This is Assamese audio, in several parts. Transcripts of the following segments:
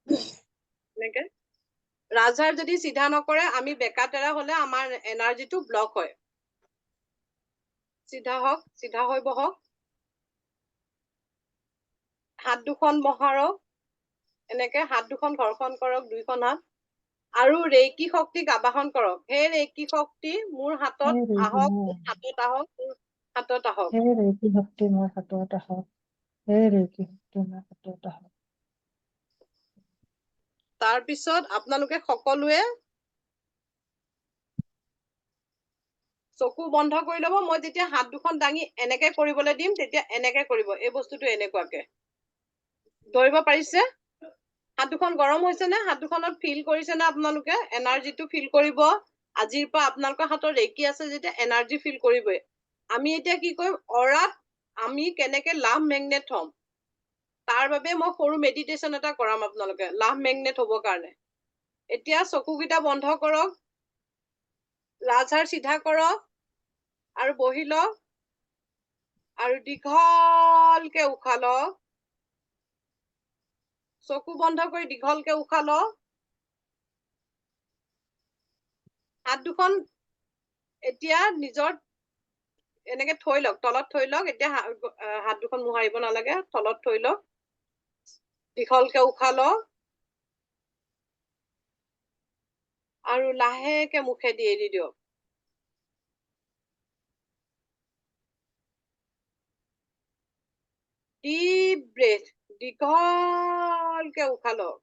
এনেকে ৰাজহাড় যদি চিধা নকৰে আমি বেকা তেৰা হলে আমাৰ এনাৰ্জিটো ব্লক হয় চিধা হওক চিধা হৈ বহক হাত দুখন বহাৰক এনেকে হাত দুখন ঘৰ্ষণ কৰক দুইখন হাত আৰু ৰেকি শক্তিক আবাহন কৰক হে ৰেকি শক্তি মোৰ হাতত আহক মোৰ হাতত আহক মোৰ হাতত আহক হে ৰেকি শক্তি মোৰ হাতত আহক হে ৰেকি শক্তি মোৰ হাতত আহক তাৰ পিছত আপোনালোকে সকলোৱে চকু বন্ধ কৰি ল'ব মই যেতিয়া হাত দুখন দাঙি এনেকে কৰিবলৈ দিম তেতিয়া এনেকে কৰিব এই বস্তুটো এনেকুৱাকে ধৰিব পাৰিছে হাত দুখন গৰম হৈছে নে হাত দুখনত ফিল কৰিছে নে আপোনালোকে এনাৰ্জিটো ফিল কৰিব আজিৰ পৰা আপোনালোকৰ হাতত ৰেকি আছে যেতিয়া এনাৰ্জি ফিল কৰিবই আমি এতিয়া কি কৰিম অৰাত আমি কেনেকে লাভ মেগনেট হ'ম তাৰ বাবে মই সৰু মেডিটেশ্যন এটা কৰাম আপোনালোকে লাভ মেগনেট হ'বৰ কাৰণে এতিয়া চকুকেইটা বন্ধ কৰক ৰাজহাড় চিধা কৰক আৰু বহি লওক আৰু দীঘলকে উশাহ লওক চকু বন্ধ কৰি দীঘলকে উশাহ লওক হাত দুখন এতিয়া নিজৰ এনেকে থৈ লওক তলত থৈ লওক এতিয়া হাত দুখন মোহাৰিব নালাগে তলত থৈ লওক দীঘলকে উশাহ লওক আৰু লাহেকে মুখেদি এৰি দিয়ক ডিপ ব্ৰেথ দীঘলকে উশাহ লওক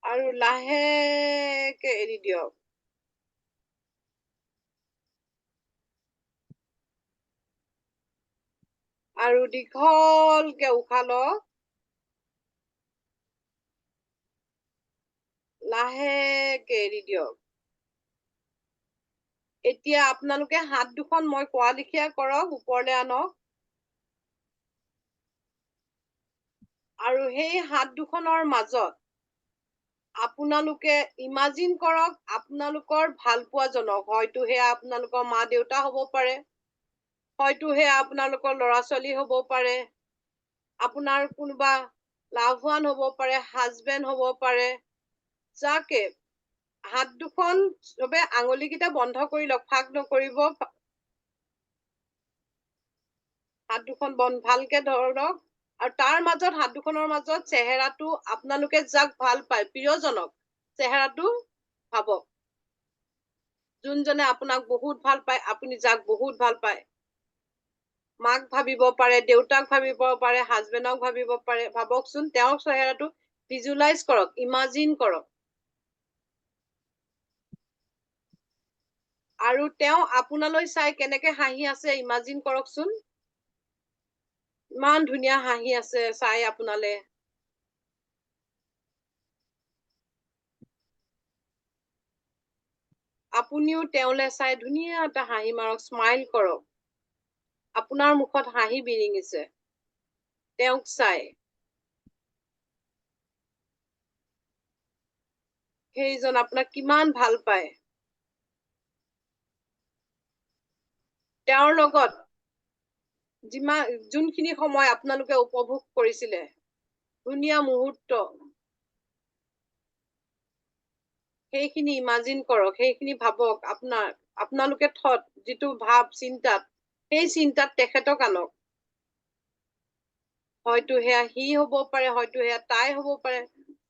আৰু লাহেকে এৰি দিয়ক আৰু দীঘলকে উশাহ লওক লাহেকে এৰি দিয়ক এতিয়া আপোনালোকে হাত দুখন মই কোৱা লিখীয়া কৰক ওপৰলে আনক আৰু সেই হাত দুখনৰ মাজত আপোনালোকে ইমাজিন কৰক আপোনালোকৰ ভাল পোৱাজনক হয়তো সেয়া আপোনালোকৰ মা দেউতা হ'ব পাৰে হয়তো সেয়া আপোনালোকৰ ল'ৰা ছোৱালী হ'ব পাৰে আপোনাৰ কোনোবা লাভৱান হ'ব পাৰে হাজবেণ্ড হ'ব পাৰে যাকে হাত দুখন চবে আঙুলিকেইটা বন্ধ কৰি লওক ফাঁক নকৰিব হাত দুখন ভালকে ধৰক আৰু তাৰ মাজত হাত দুখনৰ মাজত চেহেৰাটো আপোনালোকে যাক ভাল পায় প্ৰিয়জনক চেহেৰাটো ভাবক যোনজনে আপোনাক বহুত ভাল পায় আপুনি যাক বহুত ভাল পায় মাক ভাবিব পাৰে দেউতাক ভাবিব পাৰে হাজবেণ্ডক ভাবিব পাৰে ভাবকচোন তেওঁৰ চেহেৰাটো ভিজুৱেলাইজ কৰক ইমাজিন কৰক আৰু তেওঁ আপোনালৈ চাই কেনেকে হাঁহি আছে ইমাজিন কৰকচোন ইমান ধুনীয়া হাঁহি আছে চাই আপোনালে আপুনিও তেওঁলে চাই ধুনীয়া এটা হাঁহি মাৰক স্মাইল কৰক আপোনাৰ মুখত হাঁহি বিৰিঙিছে তেওঁক চাই সেইজন আপোনাক কিমান ভাল পায় তেওঁৰ লগত যোনখিনি সময় আপোনালোকে উপভোগ কৰিছিলে ধুনীয়া মুহূৰ্ত সেইখিনি ইমাজিন কৰক সেইখিনি ভাবক আপোনালোকে যিটো ভাৱ চিন্তাত সেই চিন্তাত তেখেতক আনক হয়তো সেয়া সি হ'ব পাৰে হয়তো সেয়া তাই হ'ব পাৰে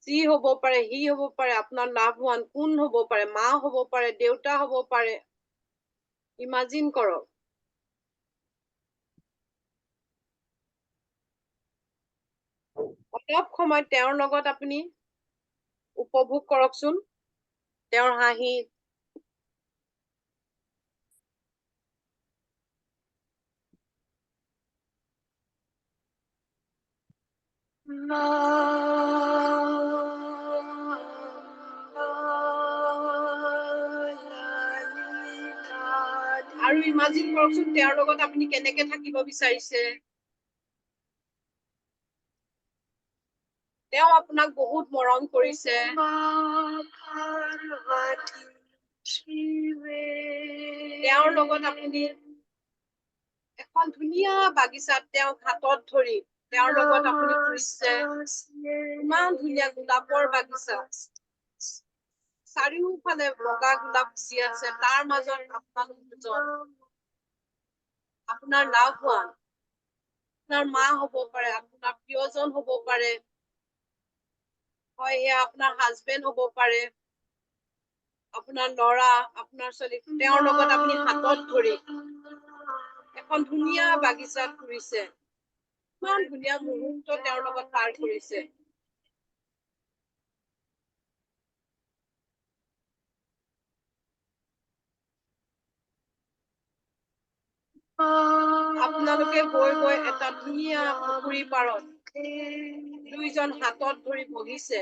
সি হ'ব পাৰে সি হ'ব পাৰে আপোনাৰ লাভৱান কোন হ'ব পাৰে মা হ'ব পাৰে দেউতা হ'ব পাৰে ইমাজিন কৰক অলপ সময় তেওঁৰ লগত আপুনি উপভোগ কৰকচোন তেওঁৰ হাঁহি আৰু ইমাজিন কৰকচোন তেওঁৰ লগত আপুনি কেনেকে থাকিব বিচাৰিছে তেওঁ আপোনাক বহুত মৰম কৰিছে তেওঁৰ লগত আপুনি এখন ধুনীয়া বাগিচাত তেওঁক হাতত ধৰি তেওঁৰ লগত আপুনি ফুৰিছে ইমান ধুনীয়া গোলাপৰ বাগিচা চাৰিওফালে বগা গোলাপ ফুলি আছে তাৰ মাজত আপোনালোক দুজন আপোনাৰ লাভ হোৱা আপোনাৰ মা হ'ব পাৰে আপোনাৰ প্ৰিয়জন হ'ব পাৰে হয় এয়া আপোনাৰ হাজবেণ্ড হ'ব পাৰে আপোনাৰ ল'ৰা আপোনাৰ ছোৱালী তেওঁৰ লগত আপুনি হাতত ধৰি এখন ধুনীয়া বাগিচাত ফুৰিছে ইমান ধুনীয়া মুহূৰ্ত তেওঁৰ লগত পাৰ কৰিছে আপোনালোকে গৈ গৈ এটা ধুনীয়া পুখুৰী পাৰত দুইজন হাতত ধৰি বহিছে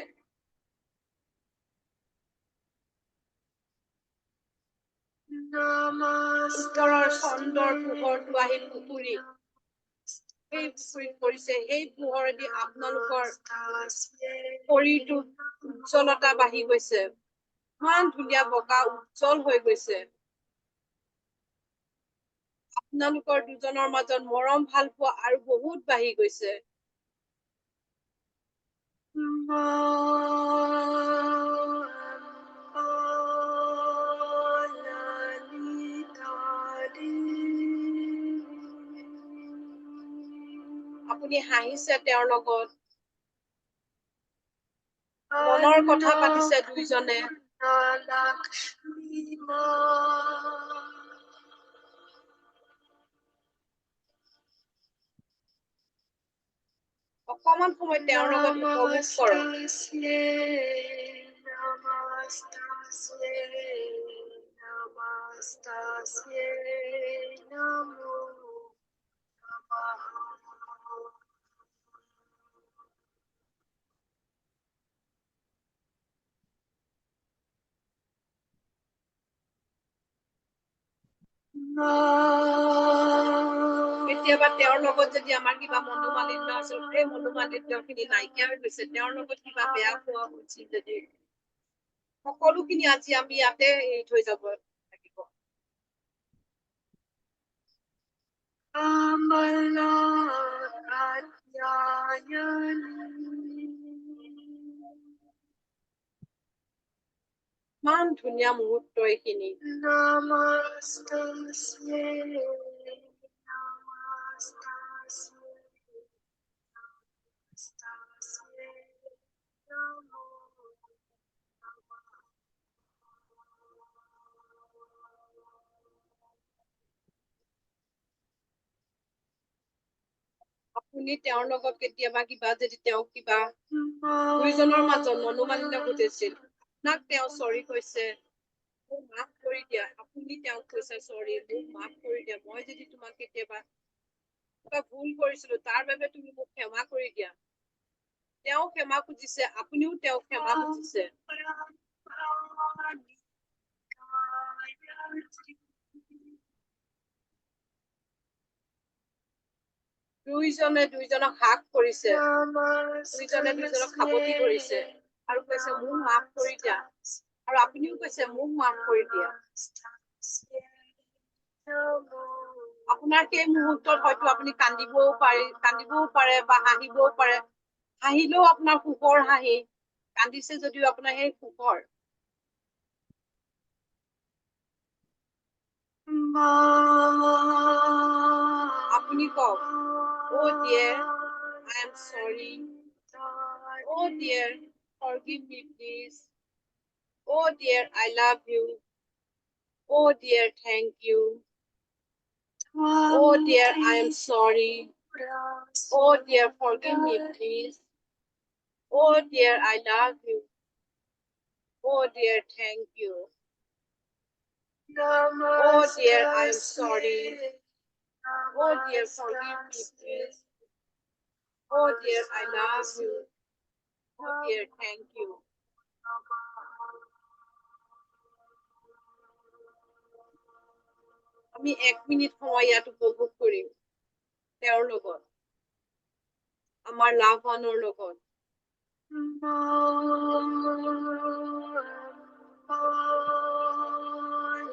ওপৰৰ চন্দ্ৰৰ পোহৰটো আহি পুখুৰী সেই পুখুৰীত পৰিছে সেই পোহৰেদি আপোনালোকৰ শৰীৰটো উজ্জ্বলতা বাঢ়ি গৈছে ইমান ধুনীয়া বগা উজ্জ্বল হৈ গৈছে আপোনালোকৰ দুজনৰ মাজত মৰম ভাল পোৱা আৰু বহুত বাঢ়ি গৈছে আপুনি হাঁহিছে তেওঁৰ লগত মনৰ কথা পাতিছে দুইজনে অকমান সময় তেওঁৰ লগত উপভোগ কৰক কেতিয়াবা তেওঁৰ লগত যদি আমাৰ কিবা মনোমালিন্য আছিল সেই মনোমালিন্য খিনি নাইকিয়া হৈ গৈছে তেওঁৰ লগত কিবা বেয়া পোৱা হৈছিল যদি সকলোখিনি আজি আমি ইয়াতে এৰি থৈ যাব লাগিব ইমান ধুনীয়া মুহূৰ্ত এইখিনি আপুনি তেওঁৰ লগত কেতিয়াবা কিবা যদি তেওঁক কিবা দুইজনৰ মাজত মনোমালিন্য ঘটিছিল আপোনাক তেওঁ চৰি কৈছে মোক মাফ কৰি দিয়া আপুনি তেওঁক কৈছে চৰি মোক মাফ কৰি দিয়া মই যদি তোমাক কেতিয়াবা কিবা ভুল কৰিছিলো তাৰ বাবে তুমি মোক ক্ষমা কৰি দিয়া তেওঁ ক্ষমা খুজিছে আপুনিও তেওঁক ক্ষমা খুজিছে দুইজনে দুইজনক হাক কৰিছে দুইজনে দুইজনক সাৱটি ধৰিছে আৰু কৈছে মোক মাফ কৰি দিয়া আৰু আপুনিও কৈছে মোক মাফ কৰি দিয়া আপোনাৰ সেই মুহূৰ্তত হয়তো আপুনি কান্দিবও পাৰে বা হাঁহিবও পাৰে হাঁহিলেও আপোনাৰ সুখৰ হাঁহি কান্দিছে যদিও আপোনাৰ সেই সুখৰ আপুনি কওক Oh dear, I am sorry. Oh dear, forgive me please. Oh dear, I love you. Oh dear, thank you. Oh dear, I am sorry. Oh dear, forgive me please. Oh dear, I love you. Oh dear, thank you. Oh dear, I am sorry. Oh dear, forgive me please. Oh dear, I love you. Oh dear, thank you. আমি 1 মিনিট সময় ইয়াত উপভোগ কৰিম তেওঁৰ লগত আমাৰ লাভৱানৰ লগত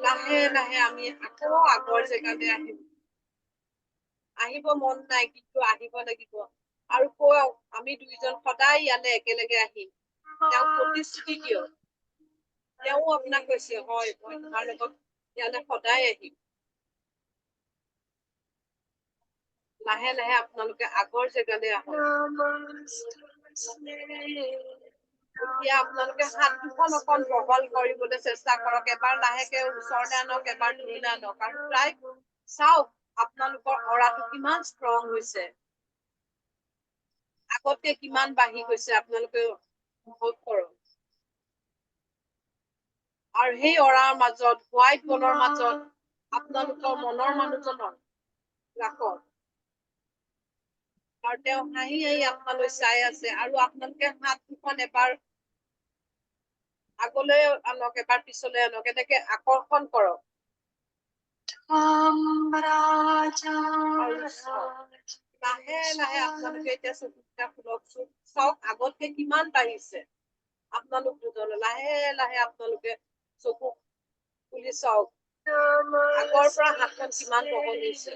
লাহে লাহে আমি আকৌ আগৰ জেগালৈ আহিব মন নাই কিন্তু আহিব লাগিব আমি দুইজন সদায় ইয়ালে একেলগে আহিম তেওঁক প্ৰতিশ্ৰুতি দিয়ক তেওঁ আপোনাক কৈছে হয় মই তোমাৰ লগত ইয়ালে সদায় আহিম লাহে লাহে আপোনালোকে আগৰ জেগালৈ আহক এতিয়া আপোনালোকে হাত দুখন অকণ বহল কৰিবলৈ চেষ্টা কৰক এবাৰ লাহেকে ওচৰলৈ আনক এবাৰ দূৰলৈ আনক আৰু প্ৰায় চাওক আপোনালোকৰ অৰাটো কিমান ষ্ট্ৰং হৈছে আগতকে কিমান বাঢ়ি গৈছে আপোনালোকে অনুভৱ কৰক আৰু সেই অৰাৰ মাজত হোৱাইট বলৰ মাজত আপোনালোকৰ মনৰ মানুহজনক ৰাখক আৰু তেওঁ হাঁহি হাঁহি আপোনালৈ চাই আছে আৰু আপোনালোকে হাত দুখন এবাৰ আগলৈ আনক এবাৰ পিছলৈ আনক এনেকে আকৰ্ষণ কৰক লাহে লাহে আপোনালোকে এতিয়া চকুকেইটা খোলকচোন চাওক আগতকে কিমান বাঢ়িছে আপোনালোক দুজন লাহে লাহে আপোনালোকে চকু খুলি চাওক আগৰ পৰা হাতখন কিমান বহল হৈছে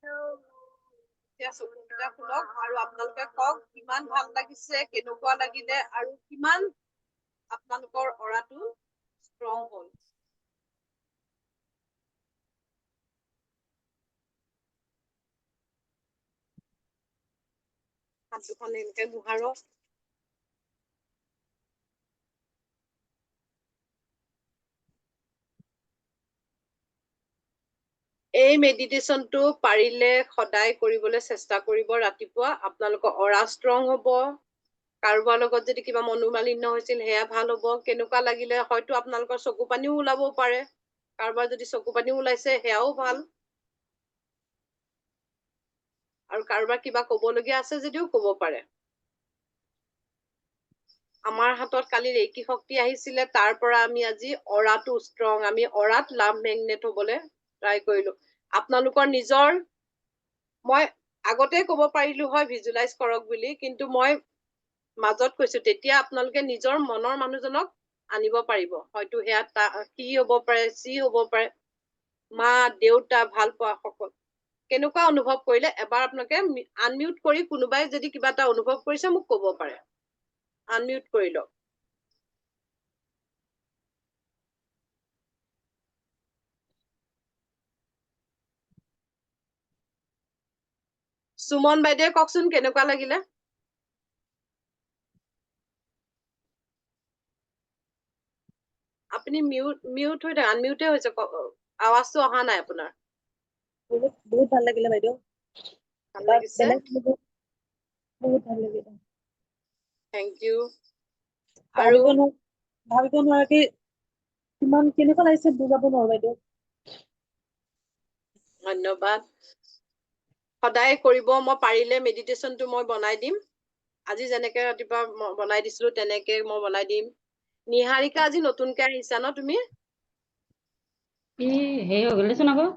এতিয়া চকুকেইটা খোলক আৰু আপোনালোকে কওক কিমান ভাল লাগিছে কেনেকুৱা লাগিলে আৰু কিমান আপোনালোকৰ অৰাটো ষ্ট্ৰং হ'ল হাত দুখন এনেকে মোহাৰক এই মেডিটেশ্যনটো পাৰিলে সদায় কৰিবলৈ চেষ্টা কৰিব ৰাতিপুৱা আপোনালোকৰ অৰা ষ্ট্ৰং হ'ব কাৰোবাৰ লগত যদি কিবা মনোমালিন্য হৈছিল সেয়া ভাল হ'ব কেনেকুৱা লাগিলে হয়তো আপোনালোকৰ চকু পানীও ওলাব পাৰে কাৰোবাৰ যদি চকু পানীও ওলাইছে সেয়াও ভাল আৰু কাৰোবাৰ কিবা ক'বলগীয়া আছে যদিও ক'ব পাৰে আমাৰ হাতত কালি ৰেকি শক্তি আহিছিলে তাৰ পৰা আমি আজি অৰাটো ষ্ট্ৰং আমি অৰাত লাভ মেগনেট হ'বলৈ ট্ৰাই কৰিলো আপোনালোকৰ নিজৰ মই আগতে ক'ব পাৰিলো হয় ভিজুৱেলাইজ কৰক বুলি কিন্তু মই মাজত কৈছো তেতিয়া আপোনালোকে নিজৰ মনৰ মানুহজনক আনিব পাৰিব হয়তো সেয়া সি হ'ব পাৰে চি হ'ব পাৰে মা দেউতা ভাল পোৱা সকল কেনেকুৱা অনুভৱ কৰিলে এবাৰ আপোনালোকে আনমিউট কৰি কোনোবাই যদি কিবা এটা অনুভৱ কৰিছে মোক ক'ব পাৰে আনমিউট কৰি লওক সুমন বাইদেৱে কওকচোন কেনেকুৱা লাগিলে আপুনি মিউট হৈ থাকে আনমিউটে হৈছে আৱাজটো অহা নাই আপোনাৰ বহুত বহুত ভাল লাগিলে বাইদেউ ভাল লাগিছে বহুত ভাল লাগিলে থেংক ইউ আৰু ভাবিব নোৱাৰাকে কিমান কেনেকুৱা লাগিছে বুজাব নোৱাৰো বাইদেউ ধন্যবাদ সদায় কৰিব মই পাৰিলে মেডিটেশ্যনটো মই বনাই দিম আজি যেনেকে ৰাতিপুৱা বনাই দিছিলো তেনেকে মই বনাই দিম নিহাৰিকা আজি নতুনকে আহিছা ন তুমি হেৰি হৈ গ'লেচোন আকৌ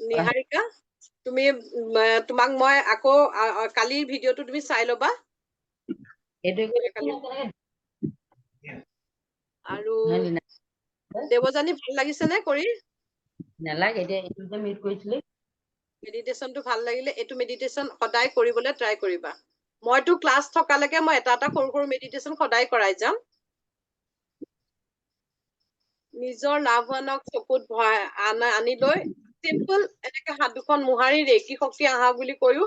নিহাৰিকা তুমি তোমাক মই আকৌ কালিৰ ভিডিঅ'টো তুমি চাই ল'বা আৰু দেৱযানী ভাল লাগিছে নে কৰি নালাগে এতিয়া এইটো যে মিউট কৰিছিলি মেডিটেশ্যনটো ভাল লাগিলে এইটো মেডিটেশ্যন সদায় কৰিবলৈ ট্ৰাই কৰিবা মইতো ক্লাছ থকালৈকে মই এটা এটা সৰু সৰু মেডিটেশ্যন সদায় কৰাই যাম নিজৰ লাভৱানক চকুত আনি লৈ চিম্পল এনেকে হাত দুখন মোহাৰি ৰেকি শক্তি আহা বুলি কৈও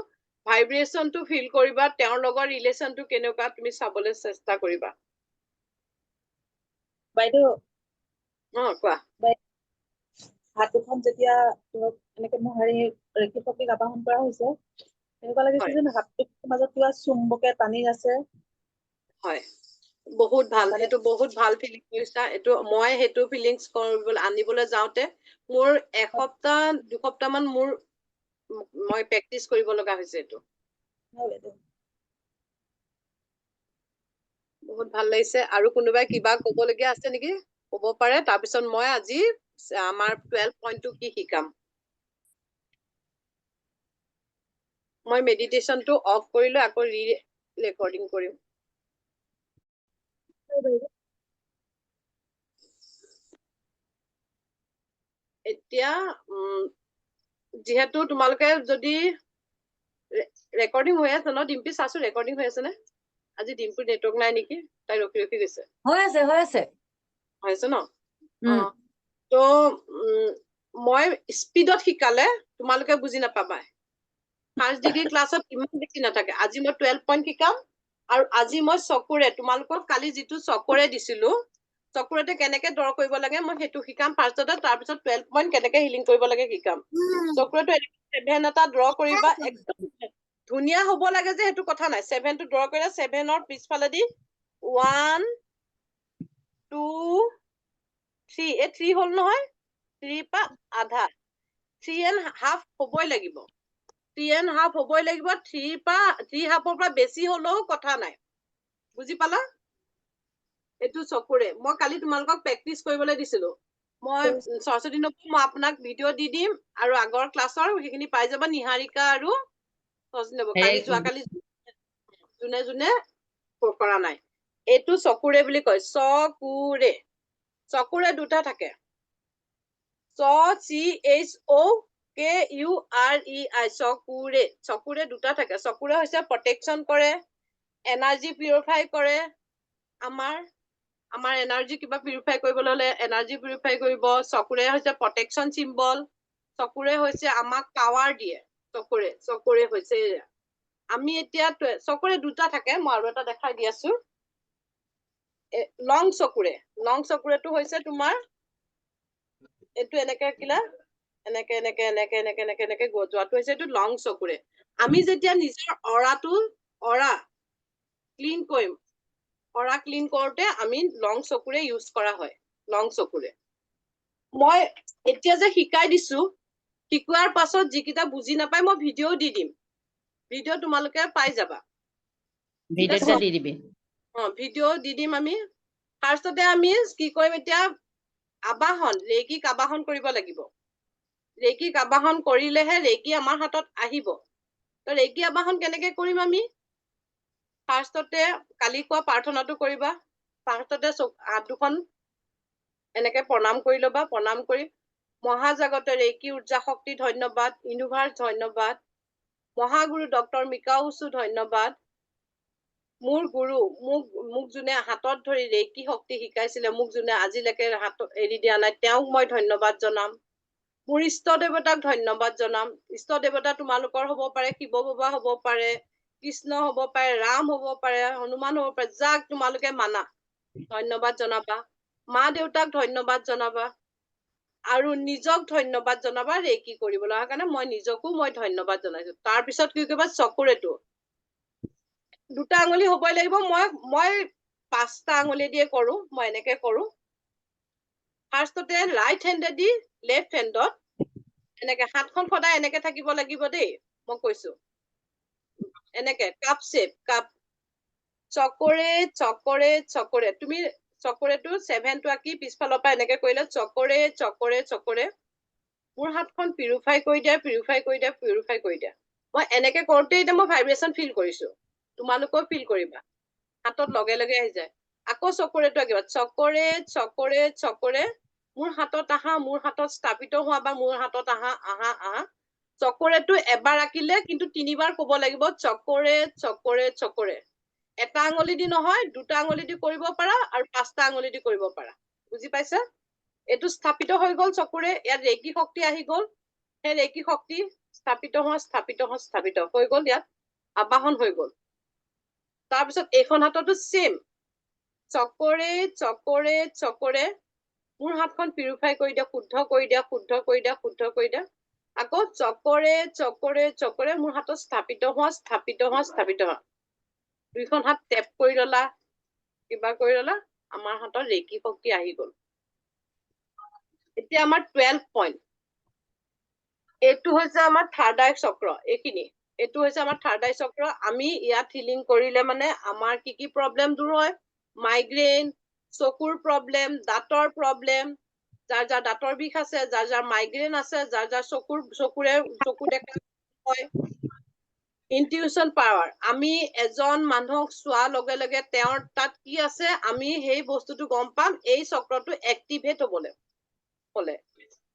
ভাইব্ৰেচনটো ফিল কৰিবা তেওঁৰ লগত ৰিলেশ্যনটো কেনেকুৱা তুমি চাবলৈ চেষ্টা কৰিবা বাইদেউ কোৱা হাত দুখন যেতিয়া এনেকে মোহাৰি ৰেকি শক্তিক আবাহন কৰা হৈছে এনেকুৱা লাগিছে যেন হাতটোৰ মাজত কিবা চুম্বকে টানি আছে হয় বহুত ভাল এইটো বহুত ভাল ফিলিং কৰিছা এইটো মই সেইটো ফিলিংছ কৰিবলৈ আনিবলৈ যাওঁতে মোৰ এসপ্তাহ দুসপ্তাহ মান মই প্ৰেক্টিচ কৰিব লগা হৈছে এইটো বহুত ভাল লাগিছে আৰু কোনোবাই কিবা ক'বলগীয়া আছে নেকি ক'ব পাৰে তাৰপিছত মই আজি আমাৰ 12 পইণ্টটো কি শিকাম মই মেডিটেশ্যনটো অফ কৰিলৈ আকৌ ৰেকৰ্ডিং কৰিম এতিয়া যিহেতু তোমালোকে যদি ৰেকৰ্ডিং হৈ আছে ন ডিম্পি চাচো ৰেকৰ্ডিং হৈ আছে নে আজি ডিম্পিৰ নেটৱৰ্ক নাই নেকি তাই ৰখি ৰখি গৈছে হৈ আছে হৈ আছে ন তো মই স্পীডত শিকালে তোমালোকে বুজি নাপাবা ফাৰ্ষ্ট ডিগ্ৰী ক্লাছত ইমান বেছি নাথাকে আজি মই 12 পইণ্ট শিকাম আৰু আজি মই চকুৰে তোমালোকক কালি যিটো চকুৰে দিছিলো চকুৰেতে কেনেকে ড্ৰ কৰিব লাগে মই সেইটো শিকাম ফাৰ্ষ্টতে তাৰপিছত 12 পইণ্ট কেনেকে হিলিং কৰিব লাগে শিকাম চকুৰেটো 7 এটা ড্ৰ কৰিবা একদম ধুনীয়া হ'ব লাগে যে সেইটো কথা নাই 7 টো ড্ৰ কৰিলে 7ৰ পিছফালেদি 1 2 3 এই 3 হ'ল নহয় 3 পা আধা 3.5 হ'বই লাগিব 3.5 হ'বই লাগিব 3.5 পৰা বেছি হ'লেও কথা নাই বুজি পালা এইটো চকুৰে মই কালি তোমালোকক প্ৰেক্টিচ কৰিবলৈ দিছিলো মই সৰস্বতী নবী মই আপোনাক ভিডিঅ' দি দিম আৰু আগৰ ক্লাছৰ সেইখিনি পাই যাবা নিহাৰিকা আৰু সৰস্বতী নবী কালি যোৱাকালি যোনে যোনে কৰা নাই এইটো চকুৰে বুলি কয় চকুৰে চকুৰে দুটা থাকে CHOKUREI চকুৰে চকুৰে দুটা থাকে চকুৰে হৈছে প্ৰটেকশ্যন কৰে এনাৰ্জি পিউৰিফাই কৰে আমাৰ এনাৰ্জি কিবা পিউৰিফাই কৰিবলৈ হলে এনাৰ্জি পিউৰিফাই কৰিব চকুৰে হৈছে প্ৰটেকশ্যন চিম্বল চকুৰে হৈছে আমাক পাৱাৰ দিয়ে চকুৰে হৈছে আমি এতিয়া চকুৰে দুটা থাকে মই আৰু এটা দেখাই দি আছো লং চকুৰেটো হৈছে তোমাৰ এইটো এনেকে কিলা এনেকে এনেকে এনেকে এনেকে এনেকে এনেকে যোৱাটো হৈছে এইটো লং চকুৰে আমি যেতিয়া নিজৰ অৰা ক্লিন কৰিম অৰা ক্লিন কৰোতে আমি লং চকুৰে ইউজ কৰা হয় লং চকুৰে মই এতিয়া যে শিকাই দিছো শিকোৱাৰ পাছত যিকেইটা বুজি নাপায় মই ভিডিঅ' দি দিম ভিডিঅ' তোমালোকে পাই যাবা ভিডিঅ'টা দি দিবি ভিডিঅ' দি দিম আমি ফাৰ্ষ্টতে আমি কি কৰিম এতিয়া ৰেকিক আবাহন কৰিব লাগিব ৰেকিক আবাহন কৰিলেহে ৰেকি আমাৰ হাতত আহিব তো ৰেকি আবাহন কেনেকে কৰিম আমি ফাৰ্ষ্টতে কালি কোৱা প্ৰাৰ্থনাটো কৰিবা ফাৰ্ষ্টতে হাত দুখন এনেকে প্ৰণাম কৰি ল'বা প্ৰণাম কৰি মহাজাগতে ৰেকি উৰ্জা শক্তি ধন্যবাদ ইউনিভাৰ্ছ ধন্যবাদ মহাগুৰু ডক্টৰ মিকাউচু ধন্যবাদ মোৰ গুৰু মোক যোনে হাতত ধৰি ৰেকি শক্তি শিকাইছিলে মোক যোনে আজিলৈকে হাতত এৰি দিয়া নাই তেওঁক মই ধন্যবাদ জনাম মোৰ ইষ্ট দেৱতাক ধন্যবাদ জনাম ইষ্ট দেৱতা তোমালোকৰ হ'ব পাৰে শিৱ বাবা হ'ব পাৰে কৃষ্ণ হ'ব পাৰে ৰাম হ'ব পাৰে হনুমান হ'ব পাৰে যাক তোমালোকে মানা ধন্যবাদ জনাবা মা দেউতাক ধন্যবাদ জনাবা আৰু নিজক ধন্যবাদ জনাবা ৰেকি কৰিবলৈ অহাৰ কাৰণে মই নিজকো মই ধন্যবাদ জনাইছো তাৰপিছত কি কৰিবা চকুৰেটো দুটা আঙুলি হ'বই লাগিব মই 5টা আঙুলি দিয়ে কৰো মই এনেকে কৰো ফাৰ্ষ্টতে ৰাইট হেণ্ডেদি লেফ্ট হেণ্ডত এনেকে হাতখন সদায় এনেকে থাকিব লাগিব দেই মই কৈছো এনেকে কাপ শেপ কাপ চকৰে তুমি চকৰেটো 7টো আঁকি পিছফালৰ পৰা এনেকে কৰিলে চকৰে মোৰ হাতখন পিউৰিফাই কৰি দিয়া মই এনেকে কৰোতে এতিয়া মই ভাইব্ৰেচন ফিল কৰিছো তোমালোকেও ফিল কৰিবা হাতত লগে লগে আহি যায় আকৌ চকৰেটো আঁকিবা চকৰে মোৰ হাতত আহা মোৰ হাতত স্থাপিত হোৱা বা মোৰ হাতত আহা চকৰেটো এবাৰ আঁকিলে কিন্তু 3বাৰ ক'ব লাগিব চকৰে এটা আঙুলি দি নহয় দুটা আঙুলি দি কৰিব পাৰা আৰু 5টা আঙুলি দি কৰিব পাৰা বুজি পাইছা এইটো স্থাপিত হৈ গ'ল চকুৰে ইয়াত ৰেকি শক্তি আহি গ'ল সেই ৰেকি শক্তি স্থাপিত হৈ গ'ল ইয়াত আবাহন হৈ গ'ল তাৰপিছত এইখন হাততো চেম চকৰে মোৰ হাতখন পিউৰিফাই কৰি দিয়া শুদ্ধ কৰি দিয়া আকৌ চকৰে মোৰ হাতত স্থাপিত হোৱা দুইখন হাত টেপ কৰি ললা কিবা কৰি ললা আমাৰ হাতত ৰেকি শক্তি আহি গ'ল এতিয়া আমাৰ 12 পইণ্ট এইটো হৈছে আমাৰ থাৰ্ড আই চক্ৰ এইখিনি এইটো হৈছে আমাৰ থাৰ্ড আই চক্ৰ আমি ইয়াত হিলিং কৰিলে মানে আমাৰ কি প্ৰব্লেম দূৰ হয় মাইগ্ৰেইন চকুৰ প্ৰব্লেম দাঁতৰ প্ৰব্লেম যাৰ দাঁতৰ বিষ আছে যাৰ মাইগ্ৰেইন আছে যাৰ চকু দেখা হয় ইনটিউশন পাৱাৰ আমি এজন মানুহক চোৱাৰ লগে লগে তেওঁৰ তাত কি আছে আমি সেই বস্তুটো গম পাম এই চক্ৰটো এক্টিভেট হ'লে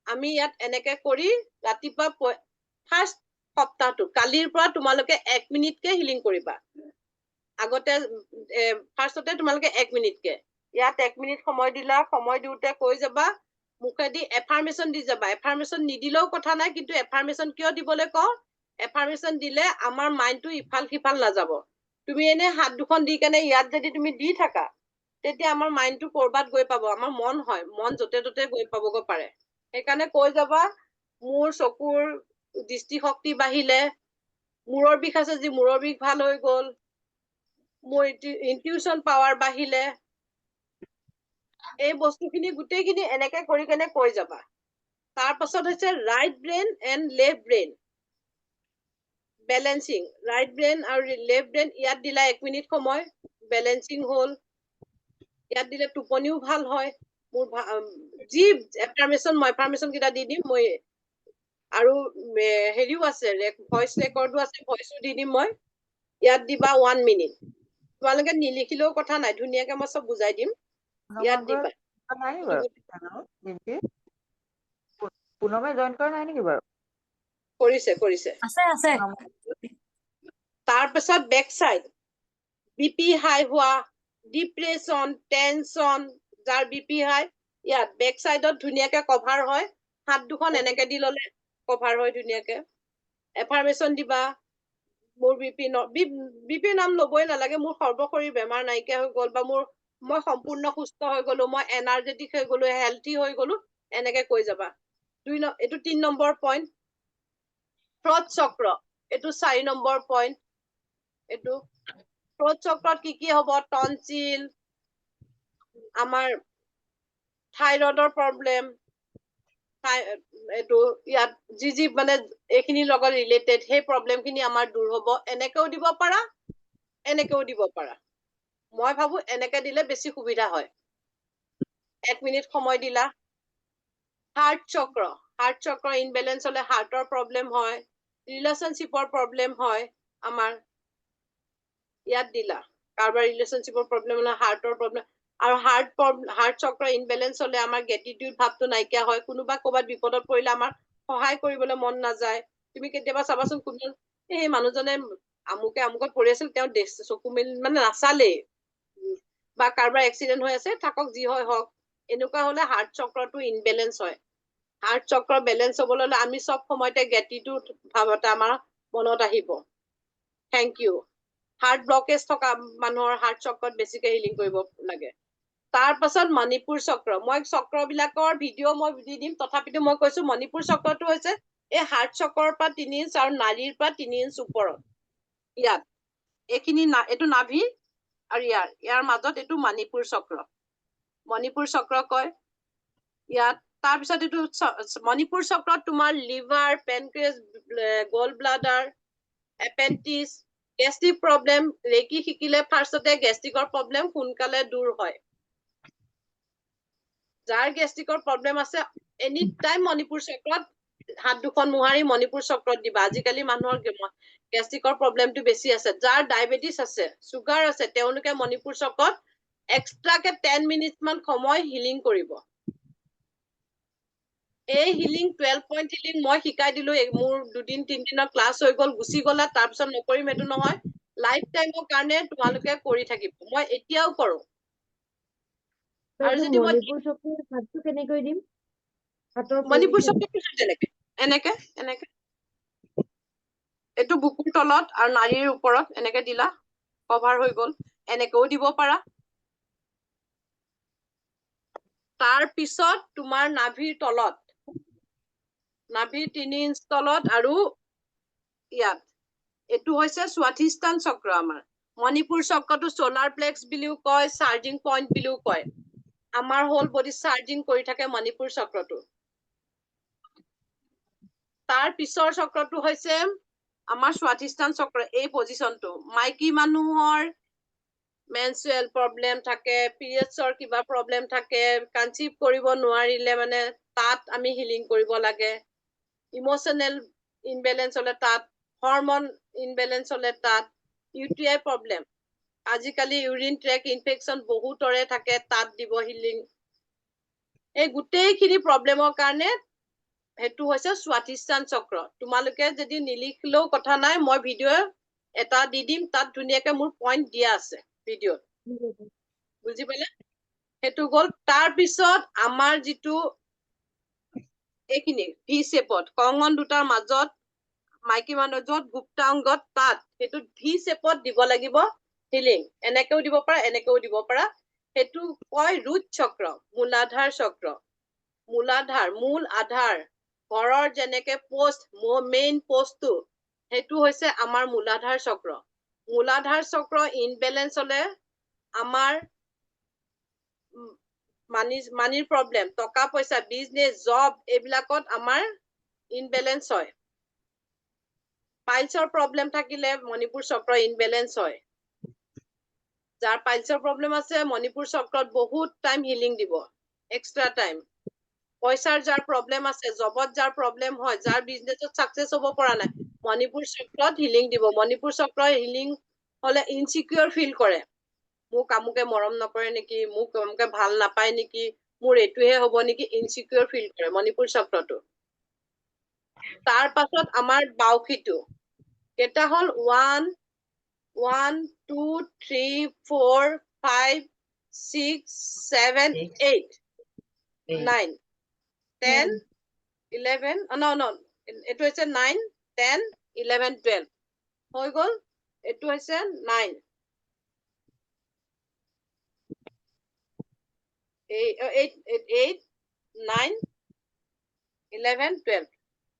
আমি ইয়াত এনেকে কৰি ৰাতিপুৱা ফাৰ্ষ্ট সপ্তাহটো কালিৰ পৰা তোমালোকে 1 মিনিটকে হিলিং কৰিবা আগতে ফাৰ্ষ্টতে তোমালোকে 1 মিনিটকে ইয়াত 1 মিনিট সময় দিলা সময় দিওঁতে কৈ যাবা মুখেদি এফাৰ্মেশ্যন দি যাবা এফাৰ্মেশ্যন নিদিলেও কথা নাই কিন্তু এফাৰ্মেশ্যন কিয় দিবলৈ কওঁ এফাৰ্মেশ্যন দিলে আমাৰ মাইণ্ডটো ইফাল সিফাল নাযাব তুমি এনে হাত দুখন দি কেনে ইয়াত যদি তুমি দি থাকা তেতিয়া আমাৰ মাইণ্ডটো কৰবাত গৈ পাব আমাৰ মন হয় মন য'তে ত'তে গৈ পাবগৈ পাৰে সেইকাৰণে কৈ যাবা মোৰ চকুৰ দৃষ্টিশক্তি বাঢ়িলে মূৰৰ বিষ আছে যি মূৰৰ বিষ ভাল হৈ গ'ল মোৰ ইনটিউচন পাৱাৰ বাঢ়িলে এই বস্তুখিনি গোটেইখিনি এনেকে কৰি কেনে কৈ যাবা তাৰ পাছত হৈছে right brain and left brain balancing right brain আৰু লেফ্ট ব্ৰেইন ইয়াত দিলা 1 মিনিট সময় বেলেঞ্চিং হ'ল ইয়াত দিলে টোপনিও ভাল হয় মোৰ যি এফাৰ্মেশ্যন মই এফাৰ্মেশ্যন কেইটা দি দিম মই আৰু হেৰিও আছে ভইচ ৰেকৰ্ডো আছে ভইচো দি দিম মই ইয়াত দিবা 1 মিনিট তোমালোকে নিলিখিলেও কথা নাই ধুনীয়াকে মই চব বুজাই দিম ইয়াত দিবা পুনমে জইন কৰা নাই নেকি বাৰু কৰিছে আছে তাৰপিছত বেক চাইড বিপি হাই হোৱা ডিপ্ৰেছন টেনচন যাৰ বিপি হাই ইয়াত বেক চাইডত ধুনীয়াকে কভাৰ হয় হাত দুখন এনেকে দি ললে কভাৰ হয় ধুনীয়াকে এফাৰ্মেশ্যন দিবা মোৰ বিপি নাম ল'বই নালাগে মোৰ সৰ্বশৰীৰ বেমাৰ নাইকিয়া হৈ গ'ল বা মই সম্পূৰ্ণ সুস্থ হৈ গলো মই এনাৰ্জেটিক হৈ গলো হেল্থি হৈ গলো এনেকে কৈ যাবা এইটো 3 নম্বৰ পইণ্ট থ্ৰট চক্ৰ এইটো 4 নম্বৰ পইণ্ট এইটো থ্ৰট চক্ৰত কি হ'ব টনচিল আমাৰ থাইৰয়ডৰ প্ৰব্লেম এইটো ইয়াত যি মানে এইখিনিৰ লগত ৰিলেটেড সেই প্ৰব্লেমখিনি আমাৰ দূৰ হ'ব এনেকেও দিব পাৰা এনেকেও দিব পাৰা মই ভাবো এনেকে দিলে বেছি সুবিধা হয় 1 মিনিট সময় দিলা হাৰ্ট চক্ৰ ইনবেলেঞ্চ হলে হাৰ্টৰ প্ৰব্লেম হয় ৰিলেশ্যনশ্বিপৰ প্ৰব্লেম হয় আমাৰ ইয়াত দিলা কাৰোবাৰ ৰিলেশ্যনশ্বিপৰ প্ৰব্লেম হলে হাৰ্টৰ প্ৰব্লেম আৰু হাৰ্ট চক্ৰ ইনবেলেঞ্চ হলে আমাৰ গ্ৰেটিটিউড ভাৱটো নাইকিয়া হয় কোনোবা ক'ৰবাত বিপদত পৰিলে আমাৰ সহায় কৰিবলৈ মন নাযায় তুমি কেতিয়াবা চাবাচোন কোনো সেই মানুহজনে আমুকত পৰি আছিল তেওঁ চকু মেলি মানে নাচালেই বা কাৰোবাৰ এক্সিডেণ্ট হৈ আছে থাকক যি হয় হওক এনেকুৱা হলে হাৰ্ট চক্ৰটো ইনবেলেঞ্চ হয় হাৰ্ট চক্ৰ বেলেঞ্চ হবলৈ হলে আমি চব সময়তে গ্ৰেটিটিউড ভাৱ এটা আমাৰ মনত আহিব থেংক ইউ হাৰ্ট ব্লকেজ থকা মানুহৰ হাৰ্ট চক্ৰত বেছিকে হিলিং কৰিব লাগে তাৰ পাছত মণিপুৰ চক্ৰ মই চক্ৰবিলাকৰ ভিডিঅ' মই দি দিম তথাপিতো মই কৈছো মণিপুৰ চক্ৰটো হৈছে এই হাৰ্ট চক্ৰৰ পৰা 3 ইঞ্চ আৰু নাড়ীৰ পৰা 3 ইঞ্চ ওপৰত ইয়াত এইখিনি এইটো নাভি আৰু ইয়াৰ মাজত এইটো মণিপুৰ চক্ৰ কয় ইয়াত তাৰপিছত এইটো মণিপুৰ চক্ৰত তোমাৰ লিভাৰ পেনক্ৰিয়াছ গল ব্লাডাৰ এপেণ্ডিক্স গেষ্ট্ৰিক প্ৰব্লেম ৰেকি শিকিলে ফাৰ্ষ্টতে গেষ্ট্ৰিকৰ প্ৰব্লেম সোনকালে দূৰ হয় যাৰ গেষ্ট্ৰিকৰ প্ৰব্লেম আছে এনি টাইম মণিপুৰ চক্ৰত হাত দুখন মোহাৰি মণিপুৰ চক্ৰত দিবা আজিকালি মানুহৰ গেষ্ট্ৰিকৰ প্ৰব্লেমটো বেছি আছে যাৰ ডায়েবেটিছ আছে চুগাৰ আছে তেওঁলোকে মণিপুৰ চক্ৰত এক্সট্ৰাকে 10 মিনিট মান সময় হিলিং কৰিব এই হিলিং 12 পইণ্ট হিলিং মই শিকাই দিলো মোৰ 2 দিন 3 দিনৰ ক্লাছ হৈ গ'ল গুচি গ'লা তাৰপিছত নকৰিম এইটো নহয় লাইফ টাইমৰ কাৰণে তোমালোকে কৰি থাকিব মই এতিয়াও কৰো আৰু যদি মই মণিপুৰ চক্ৰৰ হাতটো কেনেকৈ দিম হাতৰ মণিপুৰ position? চক্ৰটো এনেকে এইটো বুকুৰ তলত আৰু নাড়ীৰ ওপৰত এনেকে দিলা কভাৰ হৈ গ'ল এনেকেও দিব পাৰা তাৰ পিছত তোমাৰ নাভিৰ তলত নাভিৰ 3 ইঞ্চ তলত আৰু ইয়াত এইটো হৈছে স্বাধিষ্ঠান চক্ৰ আমাৰ মণিপুৰ চক্ৰটো সোলাৰ প্লেক্স বুলিও কয় চাৰ্জিং পইণ্ট বুলিও কয় আমাৰ হোল বডি চাৰ্জিং কৰি থাকে মণিপুৰ চক্ৰটো তাৰ পিছৰ চক্ৰটো হৈছে আমাৰ স্বাধিষ্ঠান চক্ৰ এই পজিশনটো মাইকী মানুহৰ মেনচুৱেল প্ৰব্লেম থাকে পিৰিয়ডছৰ কিবা প্ৰব্লেম থাকে কনচিভ কৰিব নোৱাৰিলে মানে তাত আমি হিলিং কৰিব লাগে ইমোচনেল ইনবেলেঞ্চ হলে তাত হৰমন ইনবেলেঞ্চ হলে তাত ইউটিআই প্ৰব্লেম আজিকালি ইউৰিন ট্ৰেক ইনফেকচন বহুতৰে থাকে তাত দিব হিলিং এই গোটেইখিনি প্ৰব্লেমৰ কাৰণে সেইটো হৈছে স্বাধিষ্ঠান চক্ৰ। তোমালোকে যদি নিলিখিলেও কথা নাই, মই ভিডিঅ' এটা দি দিম, তাত ধুনীয়াকে মোৰ পইণ্ট দিয়া আছে ভিডিঅ'ত। বুজি পালে? সেইটো গ'ল। তাৰপিছত আমাৰ যিটো এইখিনি ভি শেপত কংগন দুটাৰ মাজত মাইকী মানুহ য'ত গুপ্তা অংগত তাত সেইটো ভি শেপত দিব লাগিব হিলিং। এনেকেও দিব পাৰা, এনেকেও দিব পাৰা। সেইটো কয় ৰুট চক্ৰ, মূলাধাৰ চক্ৰ। মূলাধাৰ, মূল আধাৰ, ঘৰৰ যেনেকে পোষ্ট, মেইন পোষ্টটো, সেইটো হৈছে আমাৰ মূলাধাৰ চক্ৰ। মূলাধাৰ চক্ৰ ইনবেলেঞ্চ হলে আমাৰ মানিৰ প্ৰব্লেম, টকা পইচা, বিজনেছ, জব এইবিলাকত আমাৰ ইনবেলেঞ্চ হয়। পাইলছৰ প্ৰব্লেম থাকিলে মণিপুৰ চক্ৰ ইনবেলেঞ্চ হয়। যাৰ পাইলছৰ প্ৰব্লেম আছে মণিপুৰ চক্ৰত বহুত টাইম হিলিং দিব, এক্সট্ৰা টাইম। পইচাৰ যাৰ প্ৰব্লেম আছে, জবত যাৰ প্ৰব্লেম হয়, যাৰ বিজনেছত ছাকচেছ হ'ব পৰা নাই, মণিপুৰ চক্ৰত হিলিং দিব। মণিপুৰ চক্ৰ হিলিং হলে ইনচিকিউৰ ফিল কৰে, মোক আমুকে মৰম নকৰে নেকি, মোক আমুকে ভাল নাপায় নেকি, মোৰ এইটোহে হ'ব নেকি, ইনচিকিউৰ ফিল কৰে মণিপুৰ চক্ৰটো। তাৰ পাছত আমাৰ বাউসীটো কেইটা হ'ল 1 1 2 3 4 5 6 7 8 9 10 11 no এইটো হৈছে 9 10 11 12 হৈ গ'ল। এইটো হৈছে 9 8 9 11 12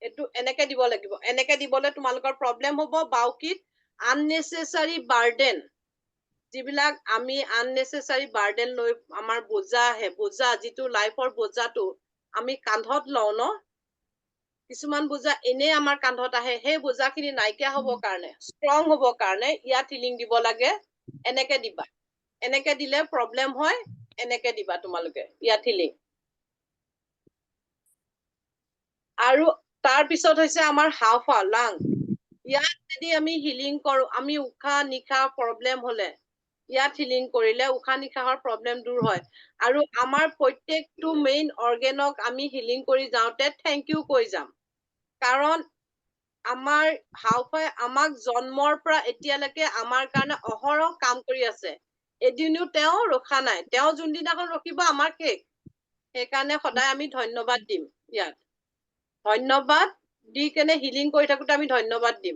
এইটো এনেকে দিব লাগিব। এনেকে দিবলৈ তোমালোকৰ প্ৰব্লেম হ'ব। বাউকীত আননেচেচাৰী বাৰ্ডেন, যিবিলাক আমি আননেচেচাৰী বাৰ্ডেন লৈ আমাৰ বোজা আহে, বোজা যিটো লাইফৰ বোজাটো আমি কান্ধত লওঁ ন, কিছুমান বোজা এনেই আমাৰ কান্ধত আহে, সেই বোজাখিনি নাইকিয়া হ'বৰ কাৰণে, ষ্ট্ৰং হ'বৰ কাৰণে ইয়াত হিলিং দিব লাগে। এনেকে দিবা। এনেকে দিলে প্ৰব্লেম হয়, এনেকে দিবা তোমালোকে ইয়াত হিলিং। আৰু তাৰ পিছত হৈছে আমাৰ হাওঁফাওঁ, লাং। ইয়াত যদি আমি হিলিং কৰো, আমি উশাহ নিশাহ প্ৰব্লেম হলে ইয়াত হিলিং কৰিলে উশাহ নিশাহৰ প্ৰব্লেম দূৰ হয়। আৰু আমাৰ প্ৰত্যেকটো মেইন অৰ্গেনক আমি হিলিং কৰি যাওঁতে থেংক ইউ কৈ যাম। কাৰণ আমাৰ হাওঁফাওঁয়ে আমাক জন্মৰ পৰা এতিয়ালৈকে আমাৰ কাৰণে অহৰহ কাম কৰি আছে। এদিনো তেওঁ ৰখা নাই। তেওঁ যোনদিনাখন ৰখিব আমাৰ শেষ। সেইকাৰণে সদায় আমি ধন্যবাদ দিম ইয়াত। ধন্যবাদ দি কেনে হিলিং কৰি থাকোতে আমি ধন্যবাদ দিম।